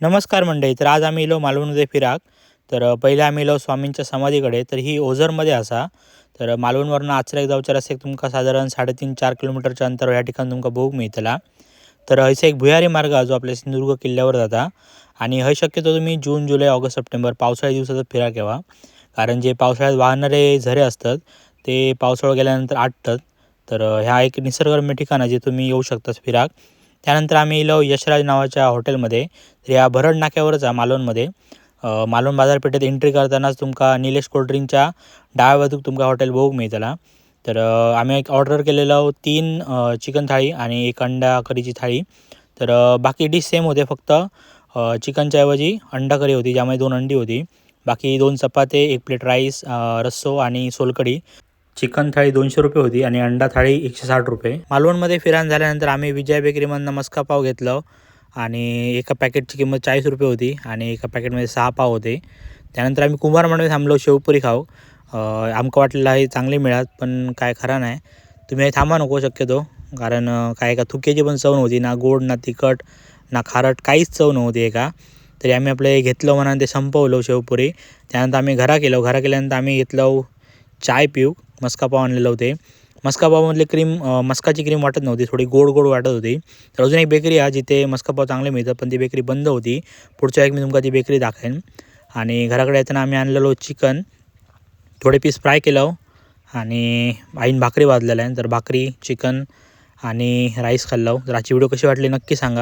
नमस्कार मंडळी. तर आज आम्ही इलो मालवणमध्ये फिराक. तर पहिले आम्ही इलो स्वामींच्या समाधीकडे. तर ही ओझरमध्ये असा. तर मालवणवरून आचऱ्याक जावच्या रस्त्याक तुमका साधारण 3.5-4 किलोमीटरच्या अंतरावर ह्या ठिकाणी तुमका बघूक मिळतला. तर हयचा एक भुयारी मार्ग हा जो आपल्या सिंधुदुर्ग किल्ल्यावर जाता. आणि हय शक्यतो तुम्ही जून, जुलै, ऑगस्ट, सप्टेंबर पावसाळी दिवसात फिराक यावा. कारण जे पावसाळ्यात वाहणारे झरे असतात ते पावसाळा गेल्यानंतर आटतात. तर ह्या एक निसर्गरम्य ठिकाण आहे जे तुम्ही येऊ शकता फिराक. त्यानंतर आम्ही इलो यशराज नावाच्या हॉटेलमध्ये. तर या भरड नाक्यावरच आहे मालवणमध्ये. मालवण बाजारपेठेत एंट्री करतानाच तुमका निलेश कोल्ड्रिंकच्या डाव्या बाजूक तुमका हॉटेल बघूक मिळतला. तर आम्ही एक ऑर्डर केलेलं 3 चिकन थाळी आणि एक अंडा करीची थाळी. तर बाकी डिश सेम होते, फक्त चिकनच्या ऐवजी अंडा करी होती ज्यामध्ये 2 अंडी होती. बाकी 2 चपाते, 1 प्लेट राईस, रस्सो आणि सोलकढी. चिकन थाळी 200 रुपये होती आणि अंडा थाळी 160 रुपये. मालवणमध्ये फिरायला झाल्यानंतर आम्ही विजय बेकरीमधनं मस्का पाव घेतलं आणि एका पॅकेटची किंमत 40 रुपये होती आणि एका पॅकेटमध्ये 6 पाव होते. त्यानंतर आम्ही कुंभारमध्ये थांबलो शेवपुरी खाऊ. आमका वाटलेलं हे चांगले मिळात, पण काय खरा नाही. तुम्ही हे थांबा नको शक्यतो, कारण काय का थुक्याची पण चव नव्हती, ना गोड ना तिखट ना खारट, काहीच चव नव्हती एका. तरी आम्ही आपले घेतलं म्हणून ते संपवलं शेवपुरी. त्यानंतर आम्ही घरा केल्यानंतर आम्ही घेतलं चाय पिऊ. मस्का पाव आणलेलं होते. मस्का पावमधली क्रीम, मस्काची क्रीम वाटत नव्हती, थोडी गोड गोड वाटत होती. तर अजून एक बेकरी आहे जिथे मस्का पाव चांगले मिळतात, पण ती बेकरी बंद होती. पुढच्या एक मी तुमका ती बेकरी दाखवेन. आणि घराकडे येताना आम्ही आणलेलो चिकन थोडे पीस फ्राय केलं आणि आईन भाकरी भाजलेल्या आहे. तर भाकरी, चिकन आणि राईस खाल्लं. तर आजची व्हिडिओ कशी वाटली नक्की सांगा.